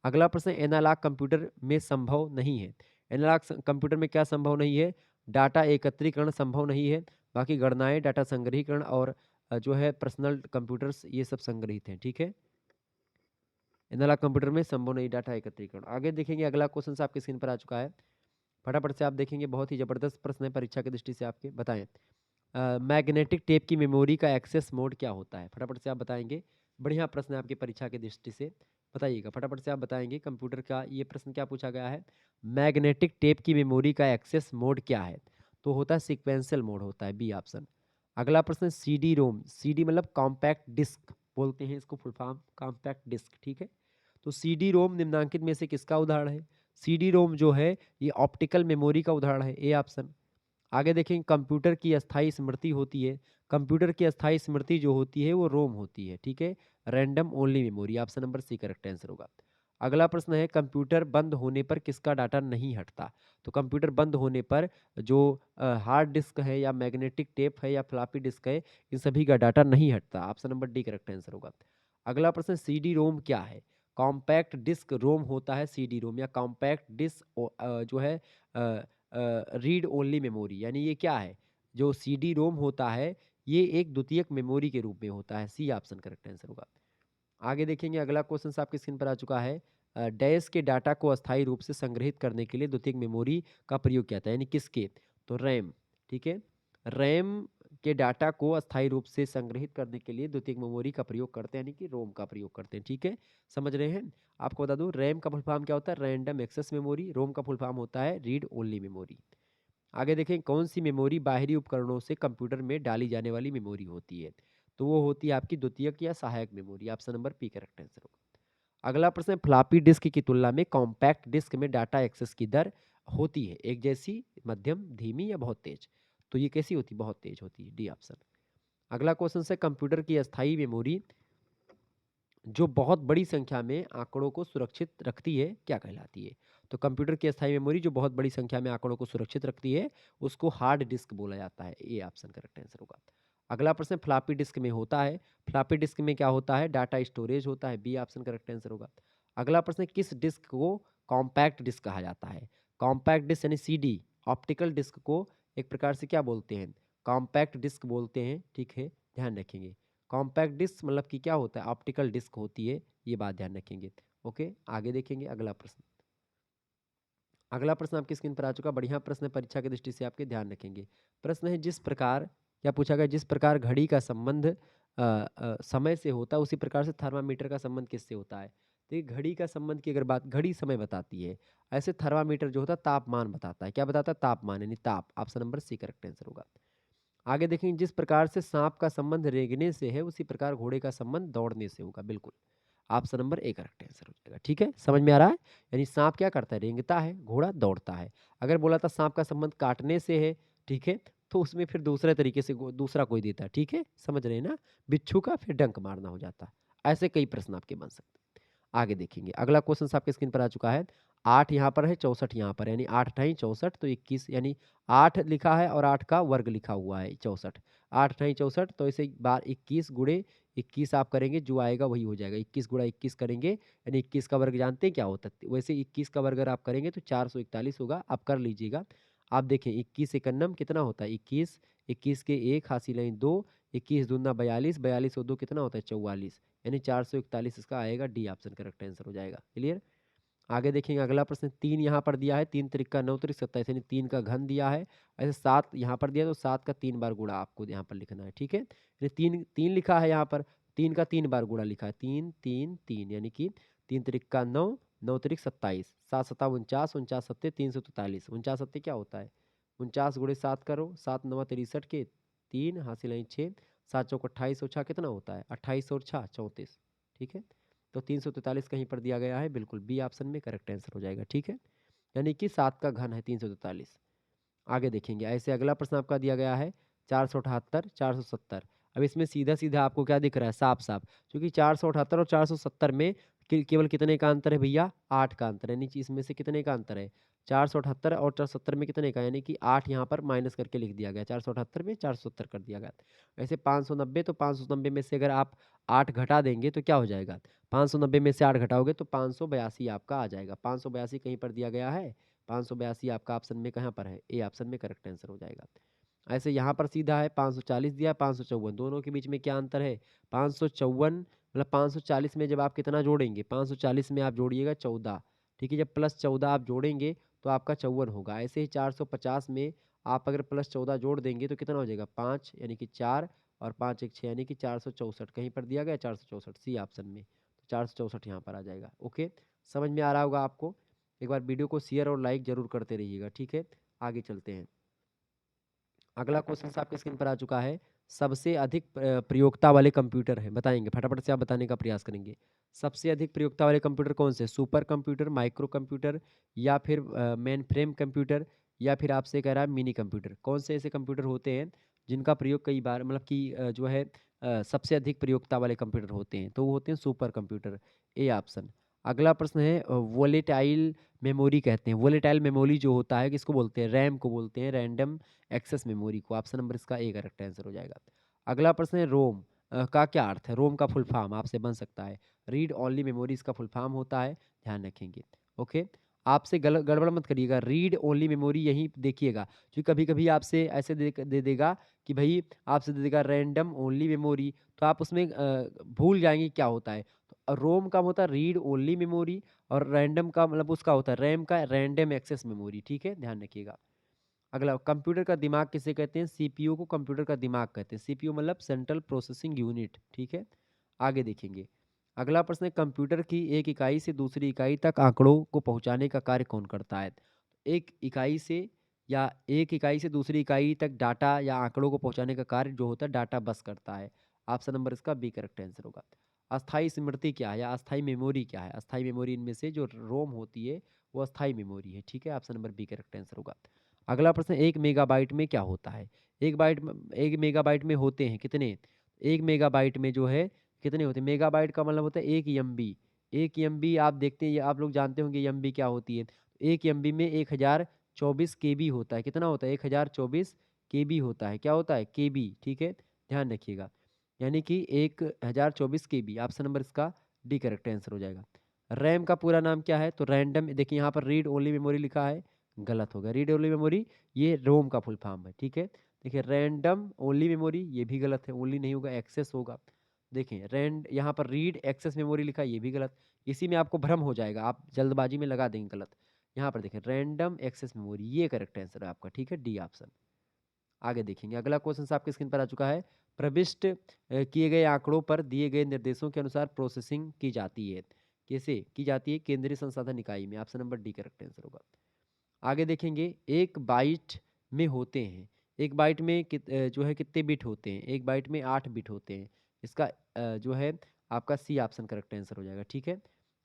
अगला प्रश्न, एनालॉग कंप्यूटर में संभव नहीं है। एनालॉग कंप्यूटर में क्या संभव नहीं है? डाटा एकत्रीकरण संभव नहीं है, बाकी गणनाएं, डाटा संग्रहीकरण और जो है पर्सनल कंप्यूटर्स, ये सब संग्रहित हैं, ठीक है? एनालॉग कंप्यूटर में संभव नहीं डाटा एकत्रीकरण। आगे देखेंगे, अगला क्वेश्चन आपकी स्क्रीन पर आ चुका है, फटाफट से आप देखेंगे, बहुत ही जबरदस्त प्रश्न है परीक्षा की दृष्टि से आपके, बताएं। मैग्नेटिक टेप की मेमोरी का एक्सेस मोड क्या होता है? फटाफट से आप बताएंगे। बढ़िया प्रश्न है आपकी परीक्षा की दृष्टि से, बताइएगा फटाफट से आप बताएंगे। कंप्यूटर का ये प्रश्न क्या पूछा गया है? मैग्नेटिक टेप की मेमोरी का एक्सेस मोड क्या है? तो होता है सिक्वेंशियल मोड, होता है, बी ऑप्शन। अगला प्रश्न, CD रोम, CD मतलब कॉम्पैक्ट डिस्क बोलते हैं इसको, फुल फॉर्म कॉम्पैक्ट डिस्क, ठीक है? तो CD रोम निम्नांकित में से किसका उदाहरण है? CD रोम जो है ये ऑप्टिकल मेमोरी का उदाहरण है, ए ऑप्शन। आगे देखेंगे, कंप्यूटर की अस्थायी स्मृति होती है, कंप्यूटर की अस्थायी स्मृति जो होती है वो रोम होती है, ठीक है? Random only memory, option number C correct answer होगा। अगला प्रश्न है, कंप्यूटर बंद होने पर किसका डाटा नहीं हटता? तो कंप्यूटर बंद होने पर जो हार्ड डिस्क है या मैग्नेटिक टेप है या फ्लॉपी डिस्क है, इन सभी का डाटा नहीं हटता, option number D correct answer होगा। अगला प्रश्न, CD रोम क्या है? कॉम्पैक्ट डिस्क रोम होता है CD रोम, या कॉम्पैक्ट डिस्क जो है रीड ओनली मेमोरी, यानी ये क्या है? जो CD रोम होता है ये एक द्वितीयक मेमोरी के रूप में होता है, सी ऑप्शन करेक्ट आंसर होगा। आगे देखेंगे, अगला क्वेश्चन आपकी स्क्रीन पर आ चुका है। डैश के डाटा को अस्थायी रूप से संग्रहित करने के लिए द्वितीयक मेमोरी का प्रयोग किया जाता है, यानी किसके? तो रैम, ठीक है? रैम के डाटा को अस्थायी रूप से संग्रहित करने के लिए द्वितीयक मेमोरी का प्रयोग करते हैं, यानी कि रोम का प्रयोग करते हैं, ठीक है? समझ रहे हैं? आपको बता दूं रैम का फुल फॉर्म क्या होता है? Random access memory. रोम का फुल फॉर्म होता है रीड ओनली मेमोरी। आगे देखें कौन सी मेमोरी बाहरी उपकरणों से कंप्यूटर में डाली जाने वाली मेमोरी होती है? तो वो होती है आपकी द्वितीयक या सहायक memory. Option number P correct answer होगा। अगला प्रश्न है, फ्लॉपी डिस्क की तुलना में कॉम्पैक्ट डिस्क में डाटा एक्सेस की दर होती है एक जैसी, मध्यम, धीमी या बहुत तेज? तो ये कैसी होती है? बहुत तेज होती है, डी ऑप्शन। अगला क्वेश्चन है, कंप्यूटर की अस्थायी मेमोरी जो बहुत बड़ी संख्या में आंकड़ों को सुरक्षित रखती है क्या कहलाती है? तो कंप्यूटर की अस्थायी मेमोरी जो बहुत बड़ी संख्या में आंकड़ों को सुरक्षित रखती है उसको हार्ड डिस्क बोला जाता है। ए ऑप्शन करेक्ट आंसर होगा। अगला प्रश्न फ्लॉपी डिस्क में होता है, फ्लॉपी डिस्क में क्या होता है? डाटा स्टोरेज होता है। बी ऑप्शन करेक्ट आंसर होगा। अगला प्रश्न, किस डिस्क को कॉम्पैक्ट डिस्क कहा जाता है? कॉम्पैक्ट डिस्क यानी सीडी, ऑप्टिकल डिस्क को एक प्रकार से क्या बोलते हैं? कॉम्पैक्ट डिस्क बोलते हैं, ठीक है, ध्यान रखेंगे। कॉम्पैक्ट डिस्क मतलब कि क्या होता है? ऑप्टिकल डिस्क होती है, ये बात ध्यान रखेंगे। ओके, आगे देखेंगे अगला प्रश्न। अगला प्रश्न आपकी स्क्रीन पर आ चुका, बढ़िया प्रश्न है, परीक्षा की दृष्टि से आपके ध्यान रखेंगे। प्रश्न है, जिस प्रकार क्या पूछा गया? जिस प्रकार घड़ी का संबंध समय से होता है उसी प्रकार से थर्मामीटर का संबंध किससे होता है? तो ये घड़ी का संबंध की अगर बात, घड़ी समय बताती है, ऐसे थर्मामीटर जो होता है तापमान बताता है। क्या बताता है? तापमान, यानी ताप। Option number C correct answer होगा। आगे देखेंगे, जिस प्रकार से सांप का संबंध रेंगने से है उसी प्रकार घोड़े का संबंध दौड़ने से होगा। बिल्कुल, option number A correct answer हो जाएगा, ठीक है, समझ में आ रहा है? यानी सांप क्या करता है? रेंगता है, घोड़ा दौड़ता है। अगर बोला था सांप का संबंध काटने से है, ठीक है, तो उसमें फिर दूसरे तरीके से दूसरा कोई देता है, ठीक है, समझ रहे हैं ना? बिच्छू का फिर डंक मारना हो जाता है। ऐसे कई प्रश्न आपके बन सकते हैं। आगे देखेंगे अगला क्वेश्चन आपके स्क्रीन पर आ चुका है। 8 यहाँ पर है, 64 यहाँ पर, यानी 8 अठाई 64, तो 21, यानी 8 लिखा है और 8 का वर्ग लिखा हुआ है 64। 8 अठाई 64, तो इसे एक बार 21 गुणे 21 आप करेंगे, जो आएगा वही हो जाएगा। 21 गुणा 21 करेंगे, यानी 21 का वर्ग जानते हैं क्या होता है? वैसे 21 का वर्ग अगर आप करेंगे तो 441 होगा, आप कर लीजिएगा। आप देखें 21 एकन्नम कितना होता है? 21, 21 के 1 हासिल है 2, 21 दूना 42, 42 और 2 कितना होता है? 44, यानी 441 इसका आएगा, डी ऑप्शन करेक्ट आंसर हो जाएगा। क्लियर? आगे देखेंगे अगला प्रश्न, 3 यहाँ पर दिया है, 3 त्रिक का 9 त्रिक 27, यानी 3 का घन दिया है। ऐसे 7 यहाँ पर दिया, तो 7 का 3 बार गुणा आपको यहाँ पर लिखना है, ठीक है? यानी 3 3 लिखा है यहाँ पर, 3 का 3 बार गुणा लिखा है, 3 3 3, यानी कि 3 त्रिक का 9, 9 त्रिक 27, 7 सत्ता 49, 49 सत्ते 343, 49 सत्ते क्या होता है? 49 गुणे 7 करो, 7 नवा 63 के 3 हासिल है 6, 7 चौक 28 और 6 कितना होता है? 28 और 6 34, ठीक है? तो 343 कहीं पर दिया गया है, बिल्कुल बी ऑप्शन में करेक्ट आंसर हो जाएगा, ठीक है, यानी कि 7 का घन है 343। आगे देखेंगे ऐसे अगला प्रश्न आपका दिया गया है 478 470। अब इसमें सीधा सीधा आपको क्या दिख रहा है? साफ साफ, क्योंकि 478 और 470 में केवल कितने का अंतर है भैया? 8 का अंतर है, यानी कि इसमें से कितने का अंतर है? 478 और 470 में कितने का, यानी कि 8 यहाँ पर माइनस करके लिख दिया गया, 478 में 470 कर दिया गया। ऐसे 590, तो 590 में से अगर आप 8 घटा देंगे तो क्या हो जाएगा? 590 में से 8 घटाओगे तो 582 आपका आ जाएगा। 582 कहीं पर दिया गया है, 582 आपका ऑप्शन में कहाँ पर है? ए ऑप्शन में करेक्ट आंसर हो जाएगा। ऐसे यहाँ पर सीधा है 540 दिया, 554, दोनों के बीच में क्या अंतर है? 554, मतलब 540 में जब आप कितना जोड़ेंगे? 540 में आप जोड़िएगा 14, ठीक है, जब प्लस 14 आप जोड़ेंगे तो आपका 54 होगा। ऐसे ही 450 में आप अगर प्लस 14 जोड़ देंगे तो कितना हो जाएगा? 5, यानी कि 4, और 5 एक 6, यानी कि 464 कहीं पर दिया गया 464, सी ऑप्शन में, तो 464 यहाँ पर आ जाएगा। ओके, समझ में आ रहा होगा आपको? एक बार वीडियो को शेयर और लाइक जरूर करते रहिएगा, ठीक है? आगे चलते हैं। अगला क्वेश्चन आपके स्क्रीन पर आ चुका है, सबसे अधिक प्रयोगता वाले कंप्यूटर हैं, बताएंगे फटाफट से, आप बताने का प्रयास करेंगे। सबसे अधिक प्रयोगता वाले कंप्यूटर कौन से? सुपर कंप्यूटर, माइक्रो कंप्यूटर, या फिर मेन फ्रेम कंप्यूटर, या फिर आपसे कह रहा है मिनी कंप्यूटर? कौन से ऐसे कंप्यूटर होते हैं जिनका प्रयोग कई बार, मतलब कि जो है सबसे अधिक प्रयोगता वाले कंप्यूटर होते हैं? तो वो होते हैं सुपर कंप्यूटर, ए ऑप्शन। अगला प्रश्न है, वोलेटाइल मेमोरी कहते हैं, वोलेटाइल मेमोरी जो होता है किसको बोलते हैं? रैम को बोलते हैं, रैंडम एक्सेस मेमोरी को। ऑप्शन नंबर इसका ए करेक्ट आंसर हो जाएगा। अगला प्रश्न है, रोम का क्या अर्थ है? रोम का फुल फॉर्म आपसे बन सकता है, रीड ओनली मेमोरी इसका फुल फॉर्म होता है, ध्यान रखेंगे। ओके, आपसे गड़बड़ मत करिएगा, रीड ओनली मेमोरी यही देखिएगा, क्योंकि कभी कभी आपसे ऐसे दे देगा कि भाई, आपसे दे देगा रैंडम ओनली मेमोरी, तो आप उसमें भूल जाएंगे क्या होता है। तो रोम का होता है रीड ओनली मेमोरी, और रैंडम का मतलब उसका होता है रैम का रैंडम एक्सेस मेमोरी। ठीक है, ध्यान रखिएगा। अगला, कंप्यूटर का दिमाग किसे कहते हैं? सीपीयू को कंप्यूटर का दिमाग कहते हैं। सीपीयू मतलब सेंट्रल प्रोसेसिंग यूनिट। ठीक है, आगे देखेंगे। अगला प्रश्न है, कंप्यूटर की एक इकाई से दूसरी इकाई तक आंकड़ों को पहुंचाने का कार्य कौन करता है? एक इकाई से या एक इकाई से दूसरी इकाई तक डाटा या आंकड़ों को पहुंचाने का कार्य जो होता है डाटा बस करता है। ऑप्शन नंबर इसका बी करेक्ट आंसर होगा। अस्थाई स्मृति क्या है या अस्थाई मेमोरी क्या है? अस्थाई मेमोरी इनमें से जो रोम होती है वो अस्थाई मेमोरी है। ठीक है, option number B correct answer होगा। अगला प्रश्न, एक मेगाबाइट में क्या होता है? एक मेगाबाइट में होते हैं कितने? एक मेगाबाइट में जो है कितने होते हैं? मेगाबाइट का मतलब होता है एक एमबी। एक एमबी आप देखते हैं, ये आप लोग जानते होंगे एमबी क्या होती है। एक एमबी में 1024 केबी होता है। कितना होता है? 1024 केबी होता है। क्या होता है? केबी। ठीक है, ध्यान रखिएगा। यानी कि 1024 केबी। ऑप्शन नंबर इसका डी करेक्ट आंसर हो जाएगा। रैम का पूरा नाम क्या है? तो रैंडम, देखिए यहाँ पर रीड ओनली मेमोरी लिखा है, गलत हो गया। रीड ओनली मेमोरी ये रोम का फुल फॉर्म है। ठीक है, देखिए रैंडम ओनली मेमोरी ये भी गलत है, ओनली नहीं होगा, एक्सेस होगा। देखें रैंड, यहाँ पर रीड एक्सेस मेमोरी लिखा है, ये भी गलत। इसी में आपको भ्रम हो जाएगा, आप जल्दबाजी में लगा देंगे गलत। यहाँ पर देखें रैंडम एक्सेस मेमोरी, ये करेक्ट आंसर है आपका। ठीक है, डी ऑप्शन। आगे देखेंगे, अगला क्वेश्चन आपके स्क्रीन पर आ चुका है। प्रविष्ट किए गए आंकड़ों पर दिए गए निर्देशों के अनुसार प्रोसेसिंग की जाती है। कैसे की जाती है? केंद्रीय संसाधन इकाई में। Option number D correct answer होगा। आगे देखेंगे, एक बाइट में होते हैं, एक बाइट में जो है कितने बिट होते हैं? एक बाइट में 8 बिट होते हैं। इसका जो है आपका सी ऑप्शन करेक्ट आंसर हो जाएगा। ठीक है,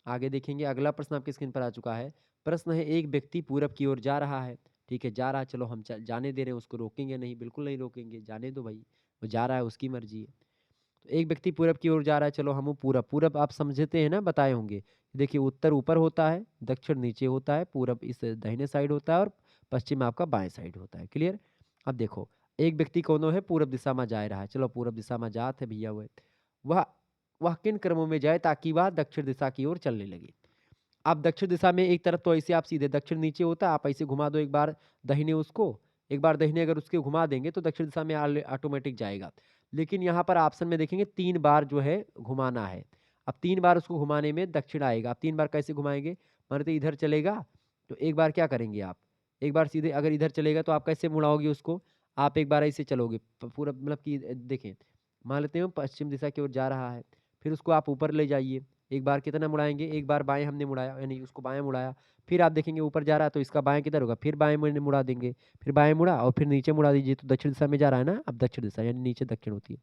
आगे देखेंगे, अगला प्रश्न आपकी स्क्रीन पर आ चुका है। प्रश्न है, एक व्यक्ति पूरब की ओर जा रहा है। ठीक है, जा रहा है, चलो हम जाने दे रहे हैं उसको, रोकेंगे नहीं, बिल्कुल नहीं रोकेंगे, जाने दो भाई, वो जा रहा है, उसकी मर्जी है। तो एक व्यक्ति पूरब की ओर जा रहा है, चलो हम पूरब, पूरब आप समझते हैं ना, बताए होंगे। देखिए उत्तर ऊपर होता है, दक्षिण नीचे होता है, पूरब इस दाहिने साइड होता है और पश्चिम आपका बाएं साइड होता है। क्लियर? अब देखो, एक व्यक्ति कौन है? पूरब दिशा में जा रहा है, चलो पूरब दिशा में जात है भैया। वह वह किन क्रमों में जाए ताकि वह दक्षिण दिशा की ओर चलने लगे? आप दक्षिण दिशा में एक तरफ तो ऐसे आप सीधे, दक्षिण नीचे होता है, आप ऐसे घुमा दो एक बार दाहिने उसको, एक बार दाहिने अगर उसके घुमा देंगे तो दक्षिण दिशा में ऑटोमेटिक जाएगा। लेकिन यहाँ पर ऑप्शन में देखेंगे 3 बार जो है घुमाना है। अब 3 बार उसको घुमाने में दक्षिण आएगा। अब 3 बार कैसे घुमाएंगे? मान लेते इधर चलेगा, तो एक बार क्या करेंगे आप? एक बार सीधे अगर इधर चलेगा तो आप कैसे मुड़ाओगे उसको? आप एक बार ऐसे चलोगे पूरा, मतलब कि देखें, मान लेते हैं पश्चिम दिशा की ओर जा रहा है, फिर उसको आप ऊपर ले जाइए। एक बार कितना मुड़ाएँगे? एक बार बाएँ हमने मुड़ाया, यानी उसको बाएँ मुड़ाया, फिर आप देखेंगे ऊपर जा रहा है तो इसका बाएँ किधर होगा? फिर बाएँ मैंने मुड़ा देंगे, फिर बाएँ मुड़ा और फिर नीचे मुड़ा दीजिए, तो दक्षिण दिशा में जा रहा है ना, अब दक्षिण दिशा यानी नीचे दक्षिण होती है।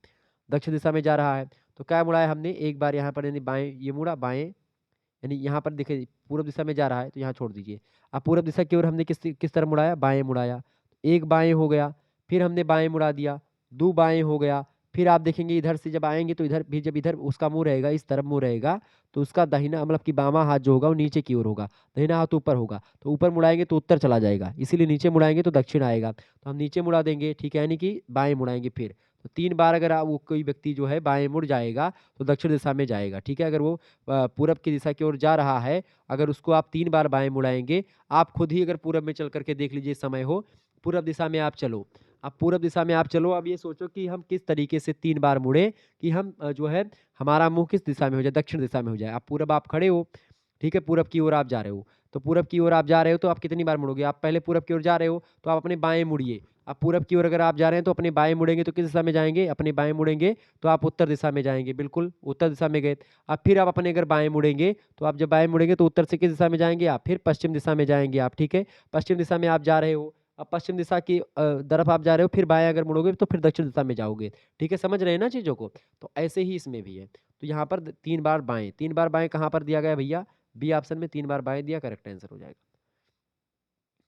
दक्षिण दिशा में जा रहा है, तो क्या मुड़ाया हमने? एक बार यहाँ पर यानी बाएँ ये मुड़ा, बाएँ यानी यहाँ पर देखिए पूर्व दिशा में जा रहा है तो यहाँ छोड़ दीजिए। अब पूर्व दिशा की ओर हमने किस तरफ मुड़ाया? बाएँ मुड़ाया। एक बाएँ हो गया, फिर हमने बाएँ मुड़ा दिया, 2 बाएँ हो गया, फिर आप देखेंगे इधर से जब आएँगे तो इधर भी, जब इधर उसका मुँह रहेगा, इस तरफ मुँह रहेगा, तो उसका दाहिना मतलब कि बायाँ हाथ जो होगा वो नीचे की ओर होगा, दाहिना हाथ ऊपर होगा। तो ऊपर मुड़ाएँगे तो उत्तर चला जाएगा, इसीलिए नीचे मुड़ाएँगे तो दक्षिण आएगा। तो हम नीचे मुड़ा देंगे, ठीक है, यानी कि बाएँ मुड़ाएँगे फिर। तो 3 बार अगर वो कोई व्यक्ति जो है बाएँ मुड़ जाएगा, तो दक्षिण दिशा में जाएगा, ठीक है। अगर वो पूरब की दिशा की ओर जा रहा है, अगर उसको आप 3 बार बाएँ मुड़ाएँगे, आप खुद ही अगर पूरब में चल कर के देख लीजिए समय हो, पूरब दिशा में आप चलो। अब पूरब दिशा में आप चलो, अब ये सोचो कि हम किस तरीके से 3 बार मुड़ें कि हम जो है हमारा मुँह किस दिशा में हो जाए, दक्षिण दिशा में हो जाए। अब पूरब आप खड़े हो, ठीक है, पूरब की ओर आप जा रहे हो, तो पूरब की ओर आप जा रहे हो तो आप कितनी बार मुड़ोगे? आप पहले पूरब की ओर जा रहे हो, तो आप अपने बाएँ मुड़िए। अब पूरब की ओर अगर आप जा रहे हैं तो अपने बाएँ मुड़ेंगे तो किस दिशा में जाएँगे? अपने बाएँ मुड़ेंगे तो आप उत्तर दिशा में जाएँगे, बिल्कुल उत्तर दिशा में गए। अब फिर आप अपने अगर बाएँ मुड़ेंगे, तो आप जब बाएँ मुड़ेंगे तो उत्तर से किस दिशा में जाएँगे आप? फिर पश्चिम दिशा में जाएँगे आप, ठीक है? पश्चिम दिशा में आप जा रहे हो, अब पश्चिम दिशा की तरफ आप जा रहे हो, फिर बाएँ अगर मुड़ोगे तो फिर दक्षिण दिशा में जाओगे, ठीक है? समझ रहे हैं ना चीज़ों को? तो ऐसे ही इसमें भी है। तो यहाँ पर 3 बार बाएँ, 3 बार बाएँ कहाँ पर दिया गया है भैया? बी ऑप्शन में 3 बार बाएँ दिया, करेक्ट आंसर हो जाएगा।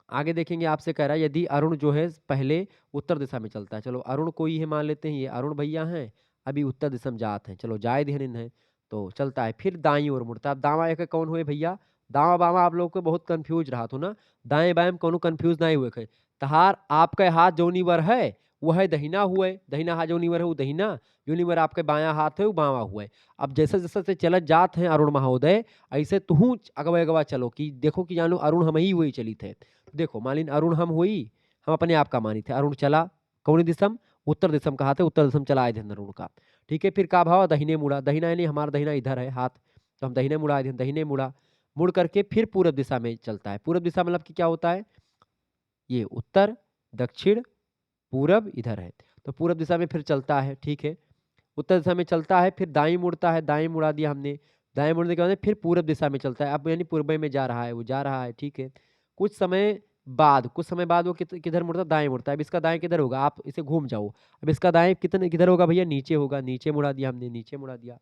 आगे देखेंगे, आपसे कह रहा है यदि अरुण जो है पहले उत्तर दिशा में चलता है, चलो अरुण कोई है, मान लेते हैं ये अरुण भैया हैं, अभी उत्तर दिशा में जाते हैं, चलो जाए देहरिन है, तो चलता है, फिर दाईं ओर मुड़ता है। अब दावा एक कौन हुए भैया? दावा बावा आप लोग को बहुत कंफ्यूज रहा तो ना, दाएं बाएं में कोनो कंफ्यूज नहीं हुए खे। तहार आपके हाथ जोनी वर है वो है दहिना हुए, दहिना हाथ जोनी वर है वो दहिना, जोनी वर आपके बाया हाथ है वो बावा हुए। अब जैसे जैसे से चलत जात हैं अरुण महोदय, ऐसे तुहू अगवा अगवा चलो कि देखो कि जानो अरुण हम ही हुई चली थे। देखो मालिन अरुण हम हुई, हम अपने आप का मानी थे, अरुण चला कौन दिसम? उत्तर दिसम कहा थे, उत्तर दिसम चला आए थे अरुण का, ठीक है। फिर का भाव? दहिने मुड़ा, दहिना यानी हमारा दहिना इधर है हाथ, तो हम दाहिने मुड़ा, दाहिने मुड़ा, मुड़ करके फिर पूरब दिशा में चलता है। पूरब दिशा मतलब कि क्या होता है, ये उत्तर, दक्षिण, पूरब इधर है, तो पूरब दिशा में फिर चलता है, ठीक है। उत्तर दिशा में चलता है, फिर दाईं मुड़ता है, दाईं मुड़ा दिया हमने, दाएँ मुड़ने के बाद में फिर पूरब दिशा में चलता है। अब यानी पूर्व में जा रहा है, वो जा रहा है, ठीक है। कुछ समय बाद वो किधर मुड़ता है, दाएँ मुड़ता है। अब इसका दाएँ किधर होगा, आप इसे घूम जाओ। अब इसका दाएँ किधर होगा भैया, नीचे होगा, नीचे मुड़ा दिया हमने, नीचे मुड़ा दिया,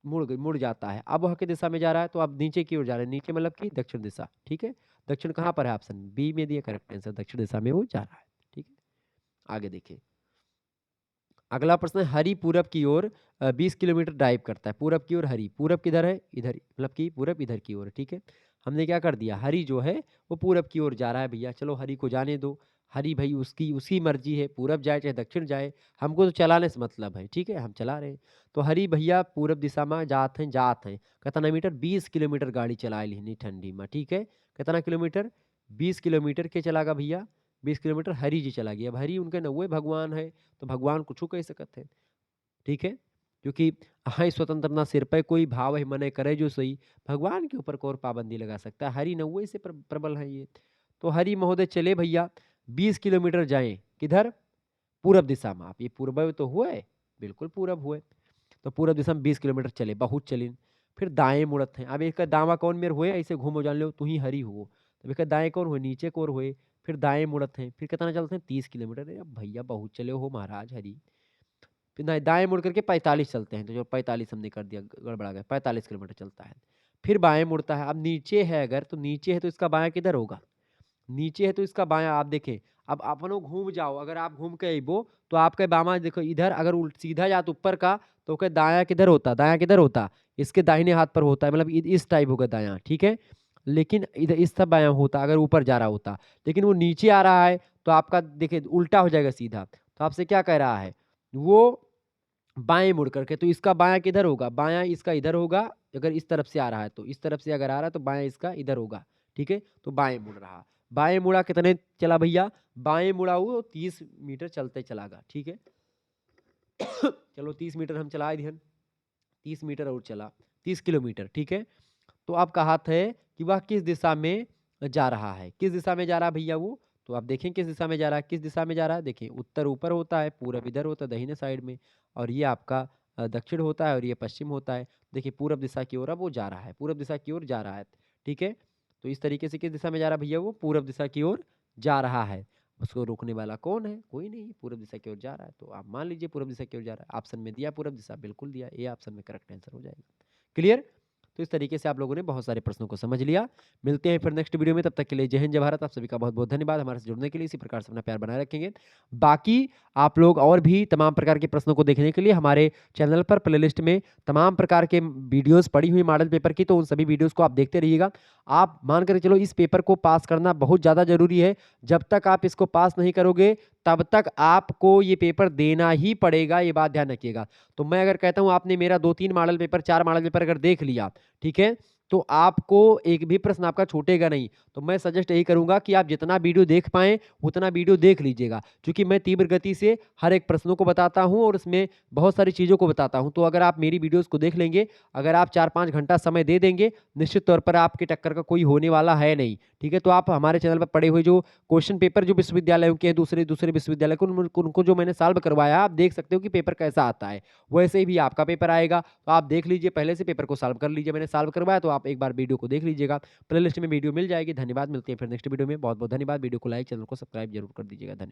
मुड़ जाता है। अब वह किस दिशा में जा रहा है, तो अब नीचे की ओर जा रहा है, नीचे मतलब कि दक्षिण दिशा, ठीक है। दक्षिण कहाँ पर है, ऑप्शन बी में दिया करेक्ट आंसर, दक्षिण दिशा में वो जा रहा है, ठीक है। आगे देखिए, अगला प्रश्न है, हरि पूरब की ओर 20 किलोमीटर ड्राइव करता है। पूरब की ओर हरि, पूरब किधर है, इधर, मतलब कि पूरब इधर की ओर है, ठीक है। हमने क्या कर दिया, हरि जो है वो पूरब की ओर जा रहा है भैया, चलो हरि को जाने दो। हरि भाई उसकी मर्जी है, पूरब जाए चाहे दक्षिण जाए, हमको तो चलाने से मतलब है, ठीक है, हम चला रहे हैं। तो हरि भैया पूरब दिशा में जात हैं कितना मीटर, 20 किलोमीटर गाड़ी चला ली ठंडी में, ठीक है। कितना किलोमीटर, 20 किलोमीटर के चलागा भैया, 20 किलोमीटर हरि जी चला गया। अब हरि उनके नौवे भगवान है, तो भगवान कुछ कह सकते हैं, ठीक है। क्योंकि हाँ स्वतंत्रता सिर पे कोई भाव है मने करे जो सही, भगवान के ऊपर कौन पाबंदी लगा सकता है, हरि नौवे से प्रबल है ये। तो हरि महोदय चले भैया 20 किलोमीटर जाएं किधर, पूरब दिशा में। आप ये पूर्व तो हुए, बिल्कुल पूरब हुए। तो पूरब दिशा में 20 किलोमीटर चले, बहुत चले। फिर दाएं मुड़त हैं, अब एक दावा कौन मेरे हुए, ऐसे घूमो जान लो तू ही हरी हो। तब एक दाएं कौन हुए, नीचे कौन हुए, फिर दाएं मुड़त हैं, फिर कितना चलते हैं 30 किलोमीटर। अरे भैया बहुत चले हो महाराज हरी। फिर दाएं मुड़ करके 45 चलते हैं, तो जो 45 हमने कर दिया, गड़बड़ा गया, 45 किलोमीटर चलता है। फिर बाएं मुड़ता है, अब नीचे है अगर, तो नीचे है तो इसका बायां किधर होगा, नीचे है तो इसका बायां, आप देखें। अब अपनो घूम जाओ, अगर आप घूम के अइबो तो आपके बामा देखो इधर, अगर सीधा जात ऊपर का तो के दायां किधर होता, दायां किधर होता, इसके दाहिने हाथ पर होता है, मतलब इस टाइप होगा दायां, ठीक है। लेकिन इधर इस सब बायां होता अगर ऊपर जा रहा होता, लेकिन वो नीचे आ रहा है तो आपका देखिए उल्टा हो जाएगा सीधा। तो आपसे क्या कह रहा है, वो बाएं मुड़ करके, तो इसका बायां किधर होगा, बायां इसका इधर होगा। अगर इस तरफ से आ रहा है तो इस तरफ से अगर आ रहा है तो बायां इसका इधर होगा, ठीक है। तो बाएं मुड़ रहा, बाएं मुड़ा कितने चला भैया, बाएं मुड़ा वो 30 मीटर चलते चला गया, ठीक है। चलो 30 मीटर हम चलाए ध्यान, 30 मीटर और चला, 30 किलोमीटर, ठीक है। तो आप कहा थे कि वह किस दिशा में जा रहा है, किस दिशा में जा रहा है भैया वो, तो आप देखें किस दिशा में जा रहा है, किस दिशा में जा रहा है, देखिए उत्तर ऊपर होता है, पूरब इधर होता है दाहिने साइड में, और ये आपका दक्षिण होता है और ये पश्चिम होता है। देखिए पूरब दिशा की ओर अब वो जा रहा है, पूरब दिशा की ओर जा रहा है, ठीक है। तो इस तरीके से किस दिशा में जा रहा है भैया, वो पूरब दिशा की ओर जा रहा है। उसको रोकने वाला कौन है, कोई नहीं, पूरब दिशा की ओर जा रहा है, तो आप मान लीजिए पूरब दिशा की ओर जा रहा है। ऑप्शन में दिया पूरब दिशा, बिल्कुल दिया, ए ऑप्शन में करेक्ट आंसर हो जाएगा। क्लियर। तो इस तरीके से आप लोगों ने बहुत सारे प्रश्नों को समझ लिया। मिलते हैं फिर नेक्स्ट वीडियो में, तब तक के लिए जय हिंद जय भारत। आप सभी का बहुत बहुत धन्यवाद हमारे से जुड़ने के लिए, इसी प्रकार से अपना प्यार बनाए रखेंगे। बाकी आप लोग और भी तमाम प्रकार के प्रश्नों को देखने के लिए हमारे चैनल पर प्लेलिस्ट में तमाम प्रकार के वीडियोस पड़ी हुई मॉडल पेपर की, तो उन सभी वीडियोस को आप देखते रहिएगा। आप मान कर चलो इस पेपर को पास करना बहुत ज़्यादा जरूरी है। जब तक आप इसको पास नहीं करोगे तब तक आपको ये पेपर देना ही पड़ेगा, ये बात ध्यान रखिएगा। तो मैं अगर कहता हूं आपने मेरा 2-3 मॉडल पेपर 4 मॉडल पेपर अगर देख लिया, ठीक है, तो आपको एक भी प्रश्न आपका छूटेगा नहीं। तो मैं सजेस्ट यही करूंगा कि आप जितना वीडियो देख पाएं उतना वीडियो देख लीजिएगा, क्योंकि मैं तीव्र गति से हर एक प्रश्नों को बताता हूं और उसमें बहुत सारी चीज़ों को बताता हूं। तो अगर आप मेरी वीडियोस को देख लेंगे, अगर आप 4-5 घंटा समय दे देंगे, निश्चित तौर पर आपके टक्कर का कोई होने वाला है नहीं, ठीक है। तो आप हमारे चैनल पर पड़े हुए जो क्वेश्चन पेपर जो विश्वविद्यालयों के दूसरे दूसरे विश्वविद्यालय को उनको जो मैंने सॉल्व करवाया, आप देख सकते हो कि पेपर कैसा आता है। वैसे ही भी आपका पेपर आएगा, तो आप देख लीजिए, पहले से पेपर को सॉल्व कर लीजिए। मैंने सॉल्व करवाया तो आप एक बार वीडियो को देख लीजिएगा, प्लेलिस्ट में वीडियो मिल जाएगी। धन्यवाद, मिलते हैं फिर नेक्स्ट वीडियो में। बहुत बहुत धन्यवाद। वीडियो को लाइक, चैनल को सब्सक्राइब जरूर कर दीजिएगा। धन्यवाद।